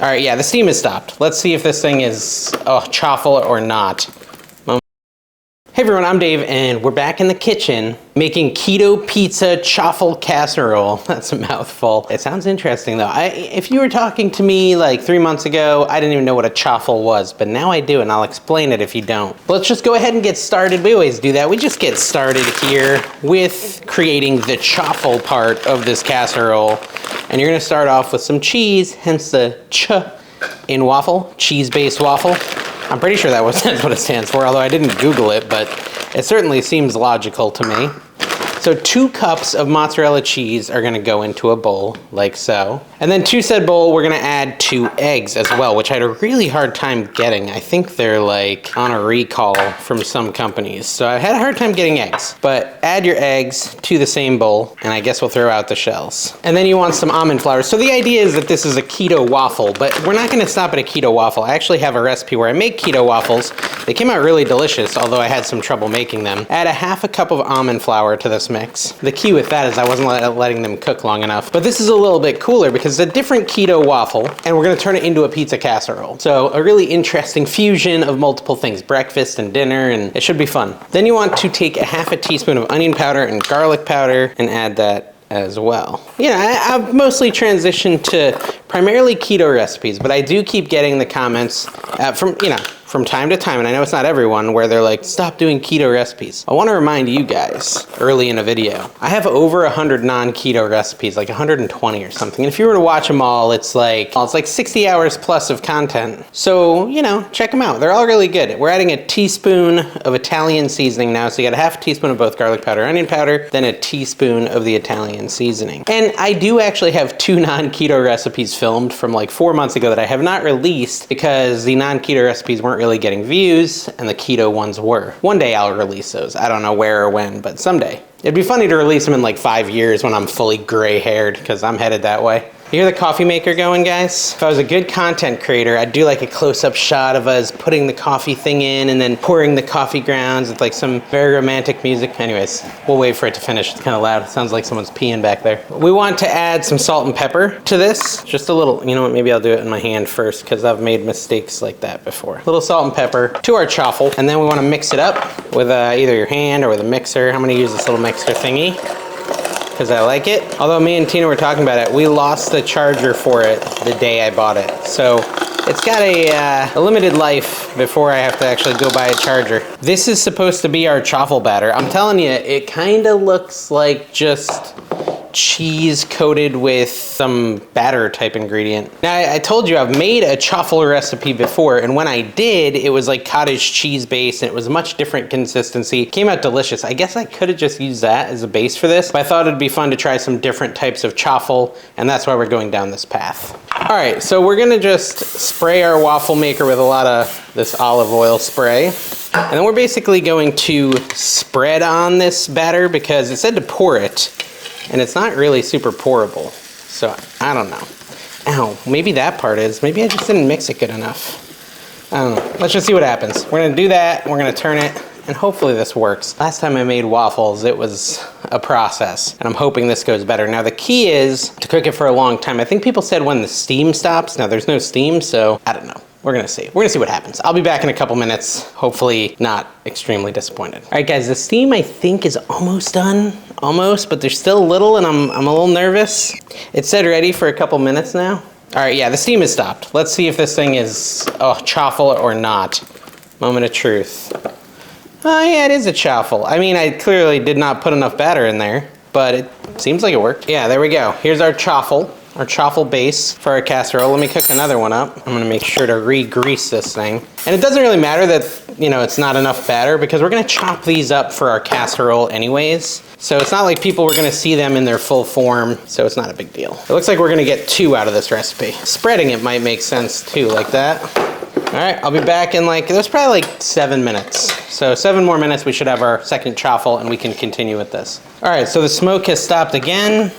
All right, yeah, the steam has stopped. Let's see if this thing is chaffle or not. Hey everyone, I'm Dave, and we're back in the kitchen making Keto Pizza Chaffle Casserole. That's a mouthful. It sounds interesting though. If you were talking to me like 3 months ago, I didn't even know what a chaffle was, but now I do, and I'll explain it if you don't. But let's just go ahead and get started. We always do that. We just get started here with creating the chaffle part of this casserole. And you're gonna start off with some cheese, hence the ch in waffle, cheese-based waffle. I'm pretty sure that's what it stands for, although I didn't Google it, but it certainly seems logical to me. So 2 cups of mozzarella cheese are gonna go into a bowl, like so. And then to said bowl, we're gonna add 2 eggs as well, which I had a really hard time getting. I think they're like on a recall from some companies. So I had a hard time getting eggs. But add your eggs to the same bowl, and I guess we'll throw out the shells. And then you want some almond flour. So the idea is that this is a keto waffle, but we're not gonna stop at a keto waffle. I actually have a recipe where I make keto waffles. They came out really delicious, although I had some trouble making them. Add a half a cup of almond flour to this mix. The key with that is I wasn't letting them cook long enough. But this is a little bit cooler because it's a different keto waffle, and we're gonna turn it into a pizza casserole. So a really interesting fusion of multiple things, breakfast and dinner, and it should be fun. Then you want to take a half a teaspoon of onion powder and garlic powder and add that as well. I've mostly transitioned to primarily keto recipes, but I do keep getting the comments from time to time, and I know it's not everyone, where they're like, stop doing keto recipes. I want to remind you guys early in a video, I have over 100 non-keto recipes, like 120 or something. And if you were to watch them all, it's like 60 hours plus of content. So, check them out. They're all really good. We're adding a teaspoon of Italian seasoning now. So you got a half a teaspoon of both garlic powder, onion powder, then a teaspoon of the Italian seasoning. And I do actually have 2 non-keto recipes filmed from like 4 months ago that I have not released because the non-keto recipes weren't really getting views and the keto ones were. One day I'll release those. I don't know where or when, but someday. It'd be funny to release them in like 5 years when I'm fully gray haired, because I'm headed that way. You hear the coffee maker going, guys? If I was a good content creator, I'd do like a close-up shot of us putting the coffee thing in and then pouring the coffee grounds with like some very romantic music. Anyways, we'll wait for it to finish. It's kind of loud. It sounds like someone's peeing back there. We want to add some salt and pepper to this. Just a little, you know what, maybe I'll do it in my hand first because I've made mistakes like that before. A little salt and pepper to our chaffle, and then we want to mix it up with either your hand or with a mixer. I'm gonna use this little mixer thingy because I like it. Although me and Tina were talking about it, we lost the charger for it the day I bought it. So it's got a limited life before I have to actually go buy a charger. This is supposed to be our chaffle batter. I'm telling you, it kind of looks like just cheese coated with some batter type ingredient. Now, I told you I've made a chaffle recipe before, and when I did, it was like cottage cheese base, and it was much different consistency. It came out delicious. I guess I could have just used that as a base for this, but I thought it'd be fun to try some different types of chaffle, and that's why we're going down this path. All right, so we're gonna just spray our waffle maker with a lot of this olive oil spray. And then we're basically going to spread on this batter because it said to pour it, and it's not really super pourable. So I don't know. Ow, maybe that part is. Maybe I just didn't mix it good enough. I don't know. Let's just see what happens. We're gonna do that, we're gonna turn it, and hopefully this works. Last time I made waffles, it was a process, and I'm hoping this goes better. Now the key is to cook it for a long time. I think people said when the steam stops. Now there's no steam, so I don't know. We're gonna see. We're gonna see what happens. I'll be back in a couple minutes, hopefully not extremely disappointed. All right, guys, the steam I think is almost done. Almost, but there's still a little, and I'm a little nervous. It said ready for a couple minutes now. All right, yeah, the steam has stopped. Let's see if this thing is chaffle or not. Moment of truth. Oh yeah, it is a chaffle. I mean, I clearly did not put enough batter in there, but it seems like it worked. Yeah, there we go. Here's our chaffle base for our casserole. Let me cook another one up. I'm gonna make sure to re-grease this thing. And it doesn't really matter that, it's not enough batter because we're gonna chop these up for our casserole anyways. So it's not like people were gonna see them in their full form, so it's not a big deal. It looks like we're gonna get 2 out of this recipe. Spreading it might make sense too, like that. All right, I'll be back in there's probably like 7 minutes. So 7 more minutes, we should have our second chaffle and we can continue with this. All right, so the smoke has stopped again.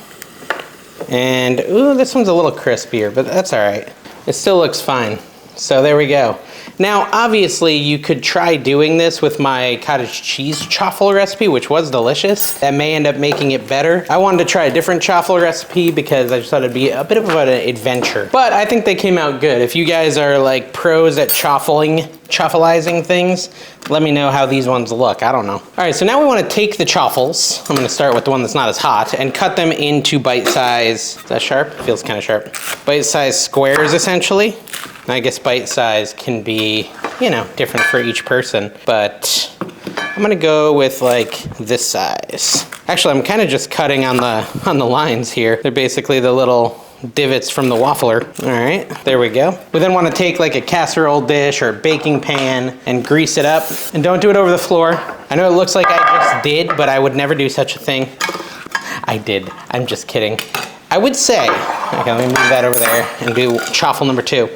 And, ooh, this one's a little crispier, but that's all right. It still looks fine. So there we go. Now, obviously, you could try doing this with my cottage cheese chaffle recipe, which was delicious. That may end up making it better. I wanted to try a different chaffle recipe because I just thought it'd be a bit of an adventure. But I think they came out good. If you guys are like pros at chaffleizing things, let me know how these ones look. I don't know. All right, so now we want to take the chaffles. I'm going to start with the one that's not as hot and cut them into bite-size. Is that sharp? Feels kind of sharp. Bite-size squares, essentially. I guess bite-size can be, you know, different for each person, but I'm gonna go with like this size. Actually, I'm kind of just cutting on the lines here. They're basically the little divots from the waffler. All right, there we go. We then want to take like a casserole dish or a baking pan and grease it up. And don't do it over the floor. I know it looks like I just did, but I would never do such a thing. I did, I'm just kidding. I would say, okay, let me move that over there and do chaffle number 2.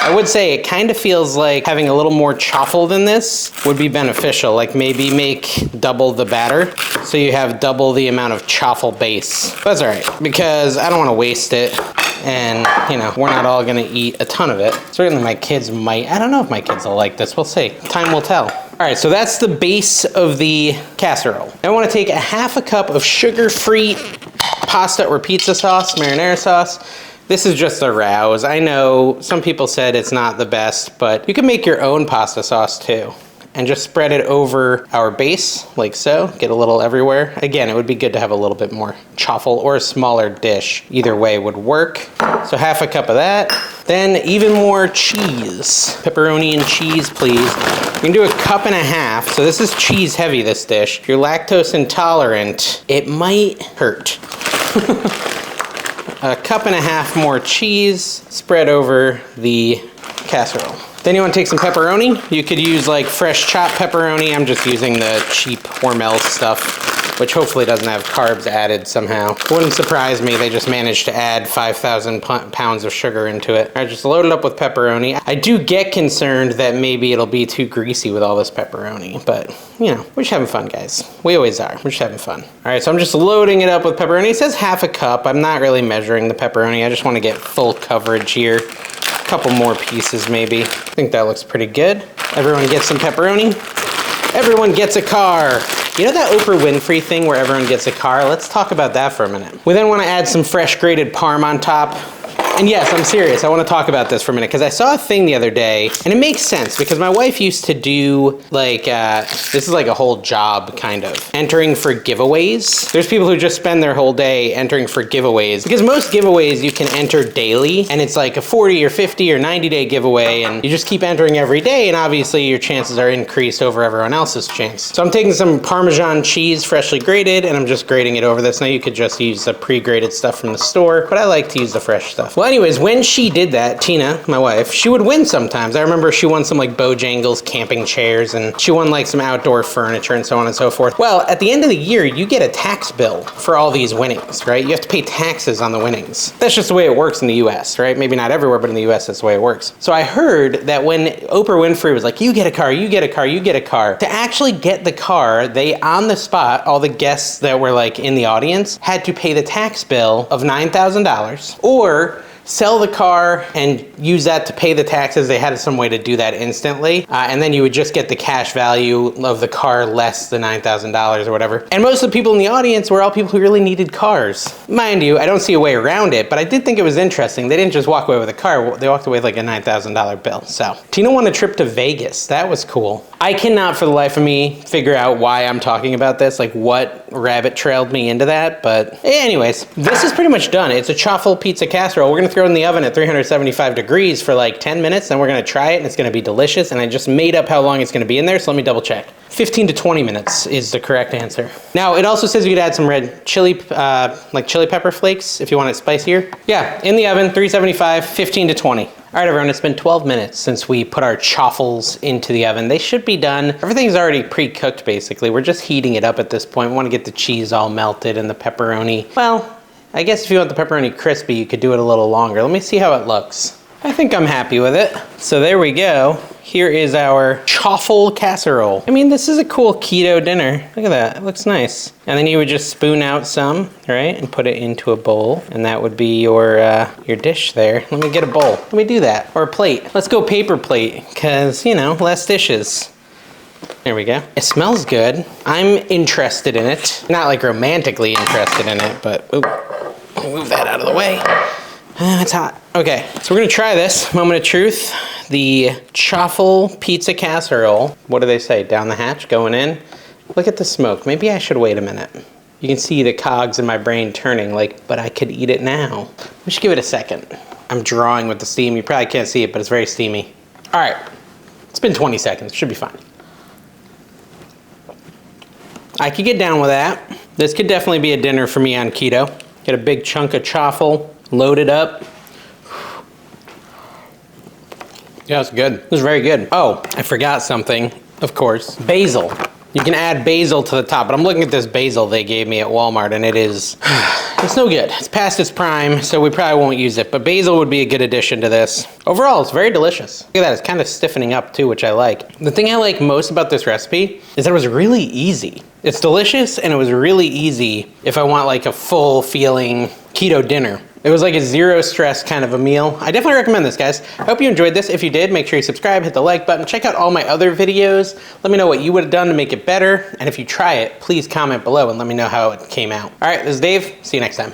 I would say it kind of feels like having a little more chaffle than this would be beneficial. Like maybe make double the batter so you have double the amount of chaffle base. That's all right, because I don't want to waste it. And, you know, we're not all gonna eat a ton of it. Certainly my kids might. I don't know if my kids will like this. We'll see. Time will tell. All right, so that's the base of the casserole. I want to take a half a cup of sugar-free pasta or pizza sauce, marinara sauce. This is just a rouse. I know some people said it's not the best, but you can make your own pasta sauce too. And just spread it over our base, like so. Get a little everywhere. Again, it would be good to have a little bit more chaffle or a smaller dish. Either way would work. So half a cup of that. Then even more cheese. Pepperoni and cheese, please. You can do a cup and a half. So this is cheese heavy, this dish. If you're lactose intolerant, it might hurt. A cup and a half more cheese spread over the casserole. Then you want to take some pepperoni. You could use like fresh chopped pepperoni. I'm just using the cheap Hormel stuff, which hopefully doesn't have carbs added somehow. Wouldn't surprise me, they just managed to add 5,000 pounds of sugar into it. All right, just load it up with pepperoni. I do get concerned that maybe it'll be too greasy with all this pepperoni, but you know, we're just having fun, guys. We always are, we're just having fun. All right, so I'm just loading it up with pepperoni. It says half a cup. I'm not really measuring the pepperoni. I just want to get full coverage here. Couple more pieces maybe. I think that looks pretty good. Everyone gets some pepperoni. Everyone gets a car. You know that Oprah Winfrey thing where everyone gets a car? Let's talk about that for a minute. We then want to add some fresh grated parm on top. And yes, I'm serious. I want to talk about this for a minute because I saw a thing the other day and it makes sense because my wife used to do like, this is like a whole job kind of, entering for giveaways. There's people who just spend their whole day entering for giveaways because most giveaways you can enter daily and it's like a 40 or 50 or 90-day giveaway and you just keep entering every day and obviously your chances are increased over everyone else's chance. So I'm taking some Parmesan cheese freshly grated and I'm just grating it over this. Now you could just use the pre-grated stuff from the store, but I like to use the fresh stuff. Well, anyways, when she did that, Tina, my wife, she would win sometimes. I remember she won some like Bojangles camping chairs and she won like some outdoor furniture and so on and so forth. Well, at the end of the year, you get a tax bill for all these winnings, right? You have to pay taxes on the winnings. That's just the way it works in the US, right? Maybe not everywhere, but in the US, that's the way it works. So I heard that when Oprah Winfrey was like, you get a car, you get a car, you get a car, to actually get the car, they on the spot, all the guests that were like in the audience had to pay the tax bill of $9,000 or sell the car and use that to pay the taxes. They had some way to do that instantly. And then you would just get the cash value of the car less than $9,000 or whatever. And most of the people in the audience were all people who really needed cars. Mind you, I don't see a way around it, but I did think it was interesting. They didn't just walk away with a car, they walked away with like a $9,000 bill. So Tina won a trip to Vegas. That was cool. I cannot for the life of me figure out why I'm talking about this, like what rabbit trailed me into that, but anyways, this is pretty much done. It's a Chaffle Pizza Casserole. We're gonna throw it in the oven at 375 degrees for like 10 minutes, then we're gonna try it and it's gonna be delicious, and I just made up how long it's gonna be in there, so let me double check. 15 to 20 minutes is the correct answer. Now, it also says you could add some red chili, like chili pepper flakes if you want it spicier. Yeah, in the oven, 375, 15 to 20. All right, everyone, it's been 12 minutes since we put our chaffles into the oven. They should be done. Everything's already pre-cooked, basically. We're just heating it up at this point. We want to get the cheese all melted and the pepperoni. Well, I guess if you want the pepperoni crispy, you could do it a little longer. Let me see how it looks. I think I'm happy with it. So there we go. Here is our chaffle casserole. I mean, this is a cool keto dinner. Look at that, it looks nice. And then you would just spoon out some, right? And put it into a bowl. And that would be your dish there. Let me get a bowl, let me do that. Or a plate. Let's go paper plate, cause you know, less dishes. There we go. It smells good. I'm interested in it. Not like romantically interested in it, but ooh, move that out of the way. It's hot. Okay, so we're gonna try this. Moment of truth. The Chaffle Pizza Casserole. What do they say? Down the hatch, going in. Look at the smoke. Maybe I should wait a minute. You can see the cogs in my brain turning like, but I could eat it now. We should give it a second. I'm drawing with the steam. You probably can't see it, but it's very steamy. All right, it's been 20 seconds. Should be fine. I could get down with that. This could definitely be a dinner for me on keto. Get a big chunk of chaffle, load it up. Yeah, it's good. It was very good. Oh, I forgot something, of course. Basil. You can add basil to the top, but I'm looking at this basil they gave me at Walmart, and it is, it's no good. It's past its prime, so we probably won't use it, but basil would be a good addition to this. Overall, it's very delicious. Look at that, it's kind of stiffening up too, which I like. The thing I like most about this recipe is that it was really easy. It's delicious, and it was really easy if I want like a full feeling keto dinner. It was like a zero stress kind of a meal. I definitely recommend this, guys. I hope you enjoyed this. If you did, make sure you subscribe, hit the like button, check out all my other videos. Let me know what you would have done to make it better. And if you try it, please comment below and let me know how it came out. All right, this is Dave. See you next time.